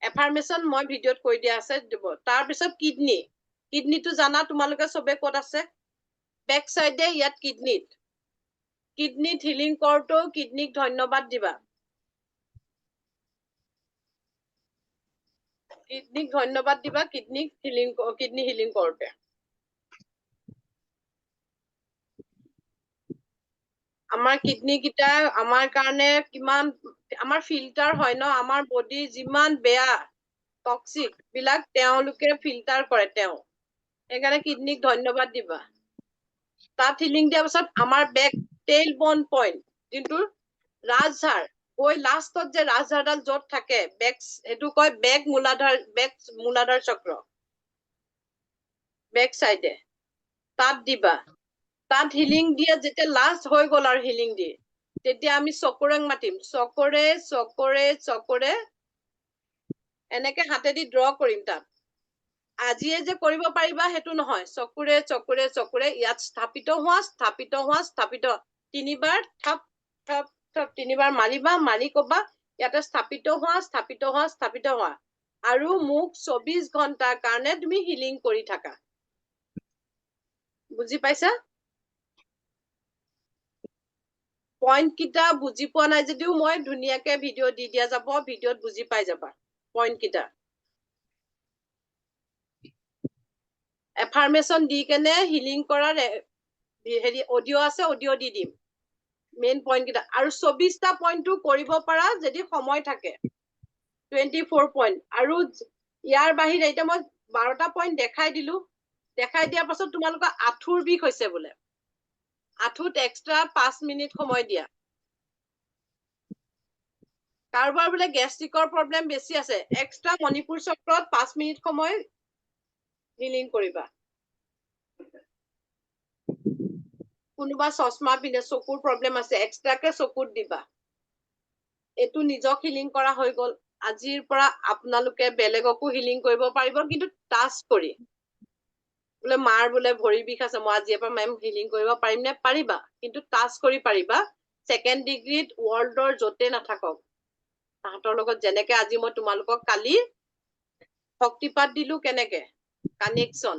এফাৰ্মেশ্যন মই ভিডিঅ'ত কৈ দিয়া আছে দিব। তাৰপিছত কিডনী, কিডনীটো জানা তোমালোকে চবে ক'ত আছে, বেক চাইডে ইয়াত কিডনীত। কিডনীত হিলিং কৰোঁতেও কিডনীক ধন্যবাদ দিবা। কিডনীক ধন্যবাদ দিবা, কিডনী হিলিং কৰোঁতে। আমাৰ কিডনী কেইটা আমাৰ কাৰণে কিমান, আমাৰ ফিল্টাৰ হয় ন, আমাৰ বডি যিমান বেয়া টক্সিক বিলাক তেওঁলোকে ফিল্টাৰ কৰে তেওঁ। সেইকাৰণে কিডনীক ধন্যবাদ দিবা। তাত হিলিং দিয়াৰ পাছত আমাৰ বেক টেইল বন পইণ্ট, যোনটো ৰাজহাড়, গৈ লাষ্টত যে ৰাজহাড়ডাল য'ত থাকে, বেক, সেইটো কয় বেক মূলাধাৰ চক্ৰ, বেক চাইডে তাত দিবা। তাত হিলিং দিয়ে যেতিয়া লাষ্ট হৈ গ'ল আৰু হিলিং দি, তেতিয়া আমি চকুৰেক মাতিম, চকৰে চকৰে চকৰে এনেকে হাতেদি ড্ৰ কৰিম তাত। আজিয়ে যে কৰিব পাৰিবা সেইটো নহয়, চকুৰে চকুৰে চকুৰে ইয়াত স্থাপিত হোৱা, স্থাপিত হোৱা, স্থাপিত, তিনিবাৰ থাপ থাপ থাপ তিনিবাৰ মাৰিবা, মাৰি কবা ইয়াতে স্থাপিত হোৱা, স্থাপিত হোৱা, স্থাপিত হোৱা। আৰু মোক 24 ঘণ্টাৰ কাৰণে তুমি হিলিং কৰি থাকা। বুজি পাইছা? পইণ্ট কেইটা বুজি পোৱা নাই যদিও মই ধুনীয়াকে ভিডিঅ' দি দিয়া যাব, ভিডিঅ'ত বুজি পাই যাবা পইণ্ট কেইটা। এফাৰ্মেশ্যন দি কেনে হিলিং কৰাৰ হেৰি অডিঅ' আছে, অডিঅ' দি দিম মেইন পইণ্ট কেইটা। আৰু 24টা পইণ্টটো কৰিব পাৰা যদি সময় থাকে, 24 পইণ্ট। আৰু ইয়াৰ বাহিৰে এতিয়া মই 12টা পইণ্ট দেখাই দিলো, দেখাই দিয়াৰ পাছত তোমালোকৰ আঁঠুৰ বিষ হৈছে বোলে, আঁঠুত এক্সট্ৰা 5 মিনিট সময় দিয়া। কাৰোবাৰ বোলে গেষ্ট্ৰিকৰ প্ৰব্লেম বেছি আছে, এক্সট্ৰা মণিপুৰ চক্ৰত 5 মিনিট সময় হিলিং কৰিবা। কোনোবা চশমা পিন্ধে, চকুৰ প্ৰব্লেম আছে, এক্সট্ৰাকে চকুত দিবা। এইটো নিজক হিলিং কৰা হৈ গ'ল। আজিৰ পৰা আপোনালোকে বেলেগকো হিলিং কৰিব পাৰিব, কিন্তু টাচ কৰি। বোলে মাৰ বোলে ভৰি বিষ আছে, মই আজিৰ পৰা মেম হিলিং কৰিব পাৰিম নে? পাৰিবা, কিন্তু টাচ কৰি পাৰিবা। 2nd ডিগ্ৰীত ৱৰ্ল্ডৰ য'তে নাথাকক, তাহাঁতৰ লগত যেনেকে আজি মই তোমালোকক কালি শক্তিপাত দিলো, কেনেকে কানেকশ্যন,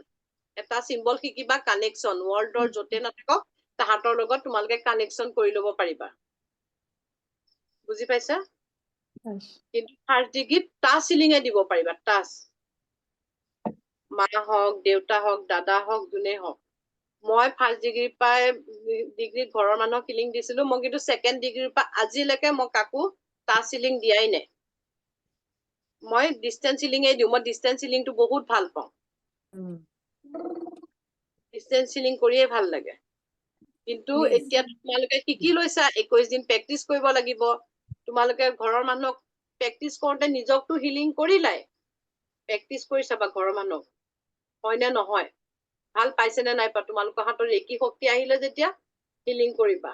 এটা চিম্বল শিকিবা, কানেকশ্যন। ৱৰ্ল্ডৰ য'তে নাথাকক তাহাঁতৰ লগত তোমালোকে কানেকশ্যন কৰি ল'ব পাৰিবা। বুজি পাইছা? কিন্তু 1st ডিগ্ৰীত টাচ হিলিঙে দিব পাৰিবা, টাচ। মা হওক, দেউতা হওক, দাদা হওক, যোনেই হওক। মই 1st ডিগ্ৰীত ঘৰৰ মানুহক হিলিং দিছিলো, মই কিন্তু 2nd ডিগ্ৰীৰ পৰা আজিলৈকে মই কাকো টাচ হিলিং দিয়াই নাই। মই ডিষ্টেন্স হিলিঙে দিওঁ। মই ডিষ্টেন্স হিলিংটো বহুত ভাল পাওঁ। ডিষ্টেন্স হিলিং কৰিয়ে ভাল লাগে। কিন্তু এতিয়া তোমালোকে শিকি লৈছা, 21 দিন প্ৰেক্টিচ কৰিব লাগিব। তোমালোকে ঘৰৰ মানুহক প্ৰেক্টিচ কৰোঁতে নিজকতো হিলিং কৰিলাই, প্ৰেক্টিচ কৰি চাবা ঘৰৰ মানুহক হয় নে নহয়, ভাল পাইছে নে নাই পা। তোমালোকৰ হাতত ৰেকি শক্তি আহিলে যেতিয়া হিলিং কৰিবা,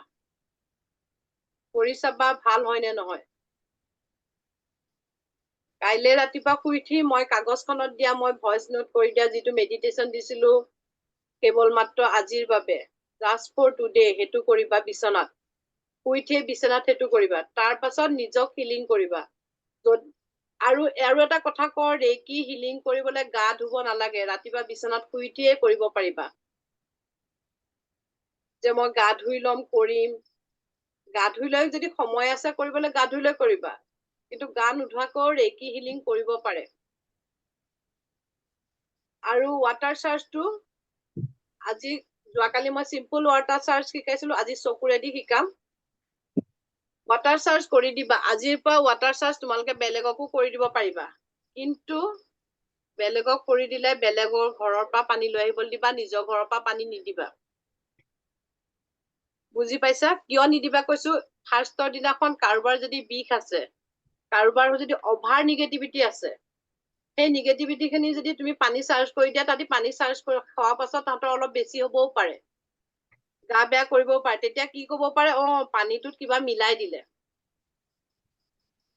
কৰি চাবা ভাল হয় নে নহয়। কাইলে ৰাতিপুৱা শুই উঠি মই কাগজখনত দিয়া, মই ভইচ নোট কৰি দিয়া যিটো মেডিটেশ্যন দিছিলো, কেৱল মাত্ৰ আজিৰ বাবে, জাষ্ট ফৰ টুডে, সেইটো কৰিবা বিচনাত। শুই উঠি বিচনাত সেইটো কৰিবা। তাৰ পাছত নিজক হিলিং কৰিবা। আৰু এটা কথা কওঁ, ৰেকি হিলিং কৰিবলৈ গা ধুব নালাগে। ৰাতিপুৱা বিচনাত শুই উঠিয়ে কৰিব পাৰিবা। যে মই গা ধুই ল'ম কৰিম, গা ধুই লৈ যদি সময় আছে কৰিবলৈ, গা ধুই লৈ কৰিবা। কিন্তু গা নোধোৱাকৈও ৰেকি হিলিং কৰিব পাৰে। আৰু ৱাটাৰ চাৰ্জটো আজি, যোৱাকালি মই চিম্পল ৱাটাৰ চাৰ্জ শিকাইছিলো, আজি চকুৰেদি শিকাম। ৱাটাৰ চাৰ্জ কৰি দিবা। আজিৰ পৰা ৱাটাৰ চাৰ্জ তোমালোকে বেলেগকো কৰি দিব পাৰিবা। কিন্তু বেলেগক কৰি দিলে বেলেগৰ ঘৰৰ পৰা পানী লৈ আহিবলৈ দিবা, নিজৰ ঘৰৰ পৰা পানী নিদিবা। বুজি পাইছা? কিয় নিদিবা কৈছো, 1st দিনাখন কাৰোবাৰ যদি বিষ আছে, কাৰোবাৰ যদি অভাৰ নিগেটিভিটি আছে, সেই নিগেটিভিটি খিনি যদি তুমি পানী চাৰ্জ কৰি দিয়া, তাহাঁতি পানী চাৰ্জ খোৱাৰ পাছত তাহাঁতৰ অলপ বেছি হ'বও পাৰে, গা বেয়া কৰিবও পাৰে। তেতিয়া কি ক'ব পাৰে, পানীটোত কিবা মিলাই দিলে।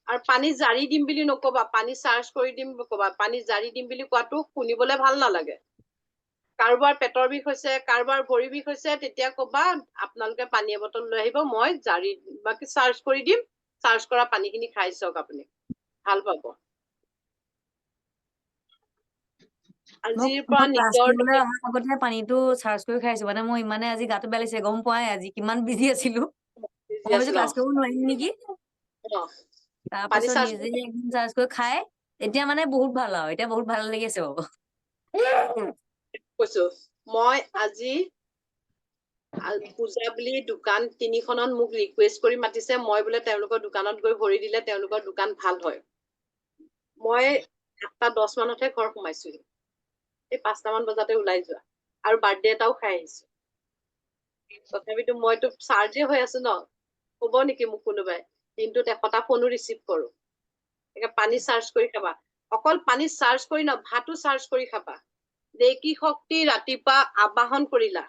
আৰু পানী জাৰি দিম বুলি নকবা, পানী চাৰ্জ কৰি দিম কবা। পানী জাৰি দিম বুলি কোৱাটো শুনিবলৈ ভাল নালাগে। কাৰোবাৰ পেটৰ বিষ হৈছে, কাৰোবাৰ ভৰি বিষ হৈছে, তেতিয়া কবা আপোনালোকে পানী এবটল লৈ আহিব, মই জাৰি বাকি চাৰ্জ কৰি দিম, চাৰ্জ কৰা পানীখিনি খাই চাওক, আপুনি ভাল পাব। মোক আজিৰ পৰা ক্লাছ নিজৰ কৰিবলৈ অহাৰ আগতে পানীটো চাৰ্জ কৰি খাইছো। মানে মই ইমানে আজি গাটো বেয়া লাগিছে, গম পোৱাই আজি কিমান বিজি আছিলো। মই ভাবিছো ক্লাছ কৰিব নোৱাৰিম নেকি, তাৰ পানী পাছত চাৰ্জ নিজে একদম চাৰ্জ কৰি খাই এতিয়া মানে বহুত ভাল আৰু, এতিয়া বহুত ভাল লাগি আছে বাৰু। কৈছো। মই আজি পূজা বুলি দোকান 3খনত মোক ৰিকুৱেষ্ট কৰি মাতিছে, মই বোলে তেওঁলোকৰ দোকানত গৈ ভৰি দিলে তেওঁলোকৰ দোকান ভাল হয়। মই 8:10 মানতহে ঘৰ সোমাইছোহি। এই 5টামান বজাতে ওলাই যোৱা, আৰু বাৰ্থডে এটাও খাই আহিছো। তথাপিতো মইতো চাৰ্জে হৈ আছো ন, কব নেকি মোক কোনোবাই, দিনটোত 100টা ফোনো ৰিচিভ কৰো। পানী চাৰ্জ কৰি খাবা। অকল পানী চাৰ্জ কৰি ন, ভাতো চাৰ্জ কৰি খাবা। ৰেকি শক্তি ৰাতিপুৱা আবাহন কৰিলা,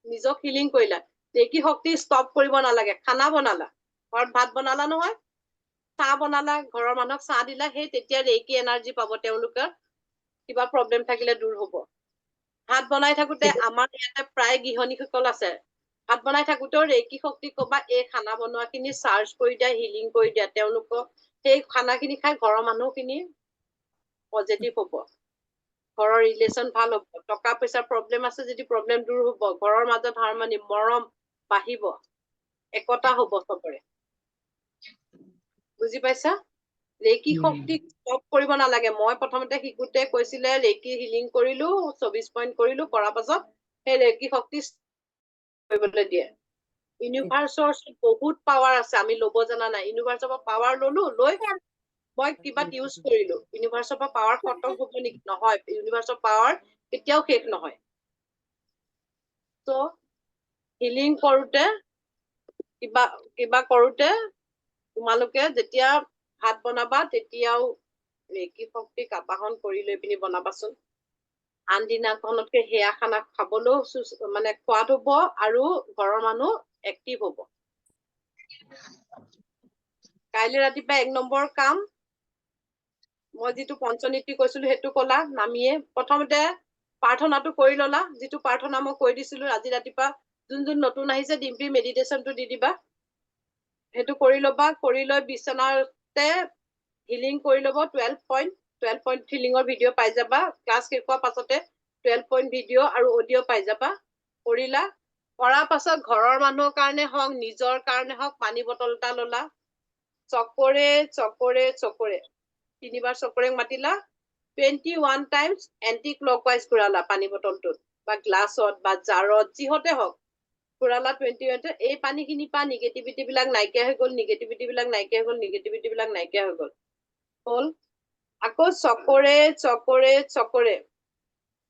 নিজক হিলিং কৰিলা। ৰেকি শক্তি ষ্টপ কৰিব নালাগে। খানা বনালা, ঘৰত ভাত বনালা নহয়, চাহ বনালা, ঘৰৰ মানুহক চাহ দিলা, সেই তেতিয়া ৰেকি এনাৰ্জি পাব, তেওঁলোকৰ কিবা প্ৰব্লেম থাকিলে দূৰ হব। ভাত বনাই থাকোতে, আমাৰ ইয়াতে প্ৰায় গৃহিণীসকল আছে, ভাত বনাই থাকোতেও ৰেকি শক্তি কবা, এই খানা বনোৱা খিনি চাৰ্জ কৰি দিয়া, হিলিং কৰি দিয়া। তেওঁলোকক সেই খানাখিনি খাই ঘৰৰ মানুহখিনি পজিটিভ হ'ব, ঘৰৰ ৰিলেশ্যন ভাল হ'ব, টকা পইচাৰ প্ৰব্লেম আছে যদি প্ৰব্লেম দূৰ হ'ব, ঘৰৰ মাজত হাৰমনি, মৰম বাঢ়িব, একতা হ'ব চবৰে। বুজি পাইছা? ৰেকি শক্তিক ষ্টপ কৰিব নালাগে। মই প্ৰথমতে শিকোতে কৈছিলে ৰেকি হিলিং কৰিলো, 24 পইণ্ট কৰিলো, কৰাৰ পাছত সেই ৰেকি শক্তি কৰিবলৈ দিয়ে। ইউনিভাৰ্চৰ বহুত পাৱাৰ আছে, আমি ল'ব জনা নাই। ইউনিভাৰ্চৰ পৰা পাৱাৰ ললো, লৈ মই কিবা ইউজ কৰিলো। ইউনিভাৰ্চৰ পৰা পাৱাৰ খতম হ'ব নেকি? নহয়, ইউনিভাৰ্চৰ পাৱাৰ কেতিয়াও শেষ নহয়। ত' হিলিং কৰোতে, কিবা কৰোতে তোমালোকে যেতিয়া ভাত বনাবা, তেতিয়াও ৰেকি শক্তিক আবাহন কৰি লৈ পিনি বনাবাচোন। আন দিনাখনতকে সেয়া খানা খাবলৈও মানে সোৱাদ হ'ব, আৰু ঘৰৰ মানুহ এক্টিভ হ'ব। কাইলৈ ৰাতিপুৱা 1 নম্বৰ কাম মই যিটো পঞ্চনীতি কৈছিলো সেইটো কলা নামিয়ে প্ৰথমতে প্ৰাৰ্থনাটো কৰি ললা যিটো প্ৰাৰ্থনা মই কৈ দিছিলো আজি ৰাতিপুৱা যোন নতুন আহিছে ডিম্পি মেডিটেশ্যনটো দি দিবা সেইটো কৰি ল'বা কৰি লৈ বিচনাতে হিলিং কৰি ল'ব 12 পইণ্ট হিলিঙৰ ভিডিঅ' পাই যাবা ক্লাছ শেষ হোৱাৰ পাছতে 12 পইণ্ট ভিডিঅ' আৰু অডিঅ' পাই যাবা কৰিলা কৰাৰ পাছত ঘৰৰ মানুহৰ কাৰণে হওক নিজৰ কাৰণে হওক পানী বটল এটা ললা চকৰে 3বাৰ চকৰেক মাতিলা 21 টাইমছ এন্টি ক্লকৱাইজ ঘূৰালা পানী বটলটোত বা গ্লাছত বা জাৰত যিহতে হওক ঘূৰালা 21 এই পানীখিনি পৰা নিগেটিভিটি বিলাক নাইকিয়া হৈ গ'ল নিগেটিভিটি বিলাক নাইকিয়া হৈ গ'ল হ'ল আকৌ চকৰে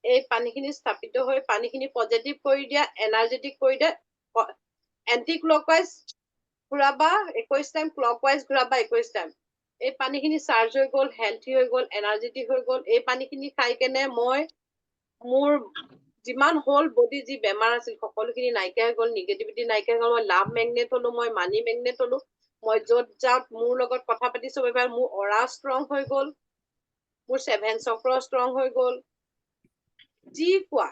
এই পানীখিনি স্থাপিত হৈ পানীখিনি পজিটিভ কৰি দিয়া এনাৰ্জেটিক কৰি দিয়া anti clockwise ঘূৰাবা 21 time clockwise ঘূৰাবা 21 time এই পানীখিনি চাৰ্জ হৈ গ'ল হেল্থি হৈ গ'ল এনাৰ্জেটিক হৈ গ'ল এই পানীখিনি খাই কেনে মই মোৰ যিমান হ'ল বডি যি বেমাৰ আছিল সকলোখিনি নাইকিয়া হৈ গ'ল নিগেটিভিটি নাইকিয়া হৈ গ'ল মই লাভ মেগনেট হলো মই মানি মেগনেট হলো মই য'ত যাওঁ মোৰ লগত কথা পাতি চবে পাই মোৰ অৰা ষ্ট্ৰং হৈ গ'ল মোৰ 7 চক্ৰ ষ্ট্ৰং হৈ গ'ল যি কোৱা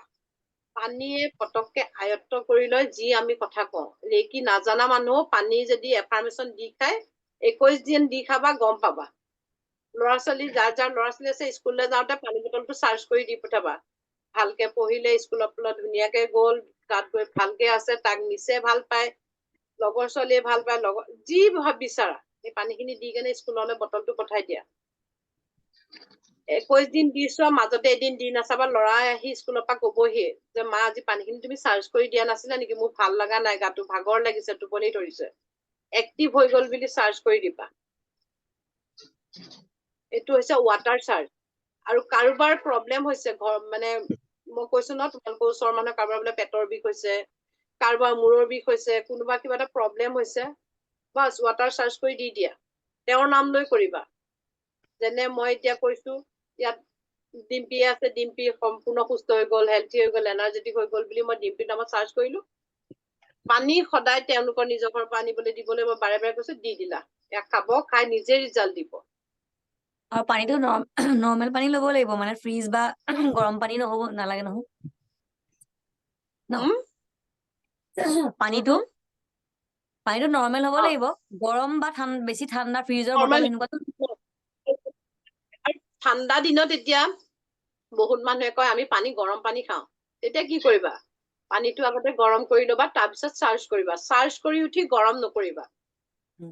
পানীয়ে পটককে আয়ত্ত কৰি লয় যি আমি কথা কওঁ ৰেকি নাজানা মানুহ পানী যদি এফাৰ্মেশ্যন দি খায় 21 দিন দি খাবা গম পাবা ল'ৰা ছোৱালী যাৰ ল'ৰা ছোৱালী আছে স্কুললৈ যাওঁতে পানী বটলটো চাৰ্জ কৰি দি পঠাবা ভালকে পঢ়িলে স্কুলত ধুনীয়াকে গ'ল তাত গৈ ভালকে আছে তাক নিচে ভাল পায় লগৰ ছোৱালীয়ে ভাল পায় লগৰ যি বিচাৰা এই পানীখিনি দি কেনে স্কুললৈ বটলটো পঠাই দিয়া 21 দিন দি চোৱা মাজতে এদিন দি নাচাবা ল'ৰা আহি স্কুলৰ পৰা কবহি যে মা আজি পানীখিনি তুমি চাৰ্জ কৰি দিয়া নাছিলা নেকি মোৰ ভাল লগা নাই গাটো ভাগৰ লাগিছে টোপনি ধৰিছে এক্টিভ হৈ গ'ল বুলি চাৰ্জ কৰি দিবা এইটো হৈছে ৱাটাৰ চাৰ্জ আৰু কাৰোবাৰ প্ৰব্লেম হৈছে ঘৰ মানে মই কৈছো ন তোমালোকৰ ওচৰৰ মানুহ কাৰোবাৰ বোলে পেটৰ বিষ হৈছে কাৰোবাৰ মূৰৰ বিষ হৈছে কোনোবা কিবা এটা প্ৰব্লেম হৈছে বাছ ৱাটাৰ চাৰ্জ কৰি দি দিয়া তেওঁৰ নাম লৈ কৰিবা যেনে মই এতিয়া কৈছো ইয়াত ডিম্পি আছে ডিম্পি সম্পূৰ্ণ সুস্থ হৈ গ'ল হেল্থি হৈ গ'ল এনাৰ্জেটিক হৈ গ'ল বুলি মই ডিম্পিৰ নামত চাৰ্জ কৰিলো পানী সদায় তেওঁলোকৰ নিজৰ ঘৰৰ পৰা আনিবলৈ দিবলৈ মই বাৰে বাৰে কৈছো দি দিলা ইয়াক খাব খাই নিজে ৰিজাল্ট দিব আৰু পানীটো নৰ্মেল পানী ল'ব লাগিব মানে ফ্ৰিজ বা গৰম পানী নহ'ব নালাগে নহয় ন পানীটো নৰ্মেল হ'ব লাগিব গৰম বা বেছি ঠাণ্ডা ফ্ৰিজৰ বটল এনেকুৱা ঠাণ্ডা দিনত এতিয়া বহুত মানুহে কয় আমি পানী গৰম পানী খাওঁ তেতিয়া কি কৰিবা পানীটো আগতে গৰম কৰি ল'বা তাৰপিছত চাৰ্জ কৰিবা চাৰ্জ কৰি উঠি গৰম নকৰিবা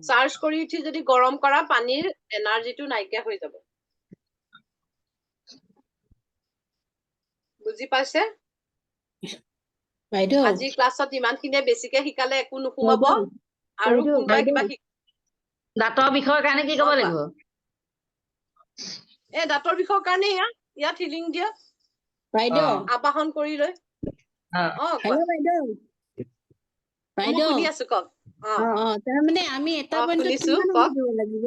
চাৰ্জ কৰি উঠি যদি গৰম কৰা পানীৰ এনাৰ্জিটো নাইকিয়া হৈ যাব বুজি পাইছে বাইদেউ আজি ক্লাছত ইমানখিনিয়ে বেছিকে শিকালে একো নোসোমাব আৰু বাইদেউ, কোনোবাই কিবা দাঁতৰ বিষয়ৰ কাৰণে কি কৰিব লাগিব দাঁতৰ বিষৰ কাৰণে ইয়াত হিলিং দিয়া বাইদেউ আবাহন কৰি লৈ হেল্ল' বাইদেউ মই শুনি আছো কওক তাৰমানে আমি এটা পইণ্টত শুনিছো কিমান কওক সময় দিব লাগিব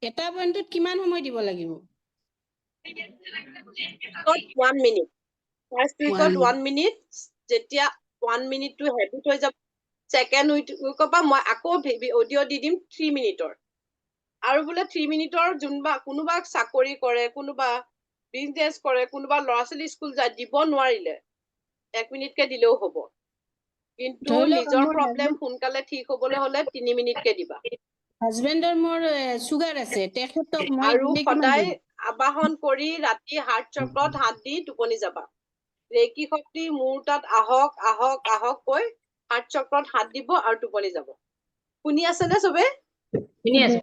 এটা পইণ্টত কিমান সময় দিব লাগিব 1 মিনিট ফাৰ্ষ্ট উইকত 1 মিনিট যেতিয়া 1 মিনিটটো হেবিট হৈ যাব ছেকেণ্ড উইকৰ পৰা মই আকৌ অডিঅ' দি দিম 3 মিনিটৰ আৰু বোলে 3 মিনিটৰ কোনোবা চাকৰি কৰে কোনোবা বিজনেছ কৰে কোনোবা ল'ৰা ছোৱালী স্কুল যায় দিব নোৱাৰিলে 1 মিনিটকে দিলেও হ'ব কিন্তু ধৰি লওক নিজৰ মোৰ প্ৰব্লেম সোনকালে ঠিক হবলৈ হলে 3 মিনিটকে দিবা হাজবেণ্ডৰ মোৰ চুগাৰ আছে তেখেতক মই আৰু দিলে কিমান সদায় দিম আবাহন কৰি ৰাতি হাৰ্ট চক্ৰত হাত দি টোপনি যাবা ৰেকি শক্তি মোৰ তাত আহক আহক আহক কৈ হাৰ্ট চক্ৰত হাত দিব আৰু টোপনি যাব শুনি আছে নে চবে শুনি আছো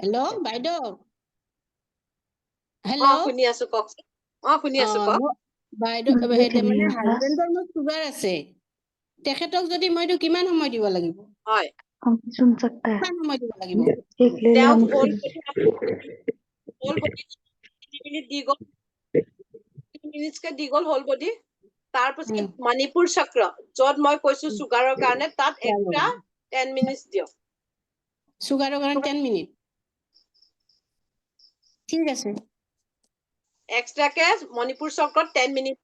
হেল্ল' বাইদেউ হেল্ল' শুনি আছো কওকচোন শুনি আছো কওক বাইদেউ মানে হাজবেণ্ডৰ মোৰ চুগাৰ আছে তেখেতক যদি মইতো কিমান সময় দিব লাগিব হয় सुन सकता है কিমান সময় দিব লাগিব एक ले लिया তেওঁক मुझसे হোল বডি 3 মিনিট দি গ'ল 3 মিনিটকে দি গ'ল হোল বডি তাৰপিছত মণিপুৰ চক্ৰ য'ত মই কৈছো চুগাৰৰ কাৰণে তাত এক্সট্ৰা 10 মিনিট দিয়ক চুগাৰৰ কাৰণে 10 মিনিট ঠিক আছে এক্সট্ৰাকে মণিপুৰ চক্ৰত 10 মিনিট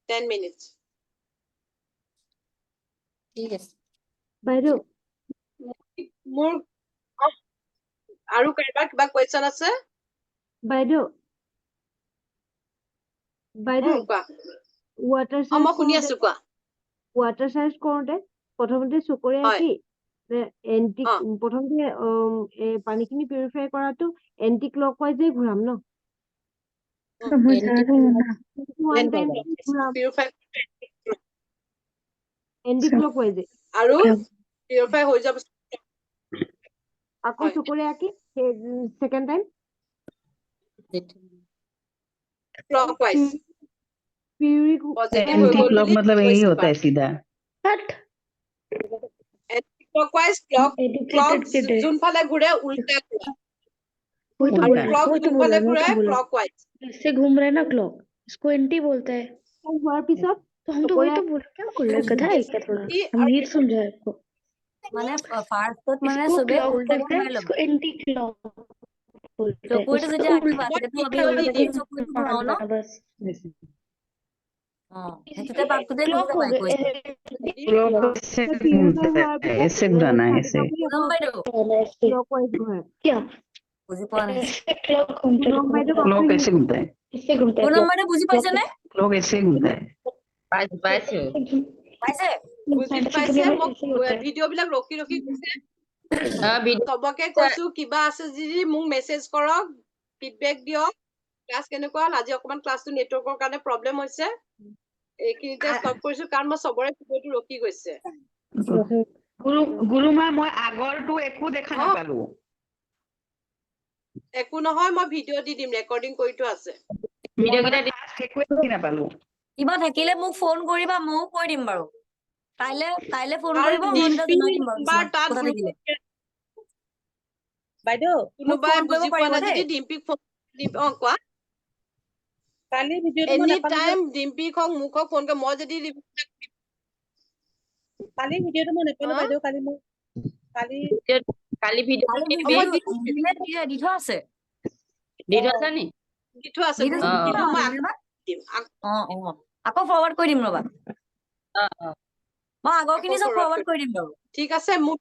10 মিনিট ঠিক আছে বাইদেউ মোৰ আৰু কাৰোবাৰ কিবা কুৱেশ্যন আছে? বাইদেউ কোৱা। ৱাটাৰ মই শুনি আছো, কোৱা। চাৰ্জ কৰোতে প্ৰথমতে চকুৰে হয়। আঁকি অ। প্ৰথমতে পানীখিনি পিউৰিফাই কৰাটো এন্টি ক্লক ৱাইজে ঘূৰাম ন? ওৱান টাইম ঘূৰাম পিউৰিফাই এন্টি ক্লক ৱাইজে আৰু পিউৰিফাই হৈ যোৱাৰ পিছত আকৌ হয়। চকুৰে আঁকি ছেকেণ্ড টাইম ক্লকৱাইজ পজিটিভ হৈ एंटी গ'ল क्लॉक বুলি मतलब यही কৈছে होता है सीधा। ক্লকৱাইজ ক্লক যোনফালে ঘূৰে উল্টা ঘূৰা वही तो আৰু बोल रहा है, ক্লক वही तो बोल যোনফালে रहा है, वही ঘূৰে तो बोल रहा है। ক্লকৱাইজ इससे घूम रहा है ना क्लॉक, इसको एंटी बोलते हैं। होৱাৰ পিছত तो हम तो वही तो बोल क्या कर रहे गधा है क्या थोड़ा, हम ये समझा आपको। মানে ফাৰ্ষ্টত মানে इसको চবে क्लॉक উল্টাকে बोलते हैं, ঘূৰাই ল'ব इसको एंटी क्लॉक बोलते हैं। চকুৰটো उसको যেতিয়া আঁকিবা उल्टा তেতিয়াতো আমি মই উল্টাকে চকুৰটো ঘূৰাও ন बस সেইটোতে পাকটোতে বুজি क्लॉक हो পাই गए কৈছে क्लॉक से घूमता है, ऐसे घुराना है ऐसे। পুনম বাইদেউ क्लॉकवाइज घुमाए क्या বুজি পোৱা নাই ऐसे क्लॉक घूमते क्लॉक ऐसे घूमता है, इससे घूमते हैं পুনম বাইদেউ বুজি পাইছে নে क्लॉक ऐसे घूमता है। পাইছো পাইছো পাইছে বুজি পাইছে? মোক ভিডিঅ' বিলাক ৰখি ৰখি গৈছে। চবকে কৈছো কিবা আছে যদি মোক মেছেজ কৰক, ফিডবেক দিয়ক। ক্লাছ কেনেকুৱা হ'ল? আজি অকমান ক্লাছটো নেটৱৰ্কৰ কাৰণে প্ৰব্লেম হৈছে। এইখিনিতে ষ্টপ কৰিছো কাৰণ মই চবৰে ভিডিঅ'টো ৰখি গৈছে। গুৰুমা মই আগৰটো একো দেখা অ। নাপালো। একো নহয়, মই ভিডিঅ' দি দিম, ৰেকৰ্ডিং কৰি থোৱা আছে। ভিডিঅ' কেইটা একোৱে দেখি নাপালো। কিবা থাকিলে মোক ফোন কৰিবা, ময়ো কৈ দিম বাৰু। তাইলে ফোন আৰু কৰিব, মই তেতিয়া জনাই দিম বাৰু ডিম্পীৰ কিছুমান তাত কথা থাকিলে। বাইদেউ কোনোবাই ফোন কৰিব বুজি পোৱা পাৰিব নাই দেই। যদি ডিম্পীক ফোন কোৱা। কালিৰ ভিডিঅ'টো মই এনি নাপালো টাইম ডিম্পীক হওক মোক হওক ফোন কৰি, মই যদি কালিৰ ভিডিঅ'টো মই নাপালো হা? বাইদেউ। কালি কালি ভিডিঅ' কালি দিবি মই ভিডিঅ'টো দি থোৱা আছে দি থৈছা নি? দি থোৱা আছে দি থৈছে, গ্ৰুপত, অ কিন্তু মই ৰ'বা। দিম আকৌ ফৰৱাৰ্ড কৰি দিম ৰ'বা। অ মই আগৰখিনি চব ফৰৱাৰ্ড কৰি দিম বাৰু। ঠিক আছে। মোক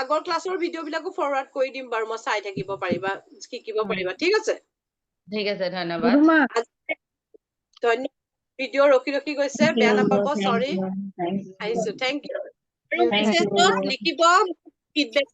আগৰ ক্লাছৰ ভিডিঅ' বিলাকো ফৰৱাৰ্ড কৰি দিম বাৰু, মই চাই থাকিব পাৰিবা, শিকিব পাৰিবা। ঠিক আছে, ঠিক আছে ধন্যবাদ ধন্যবাদ। ভিডিঅ' ৰখি ৰখি গৈছে, বেয়া নাপাব, চৰি। আহিছো, থেংক ইউ। আৰু মেছেজত লিখিব ফিডবেক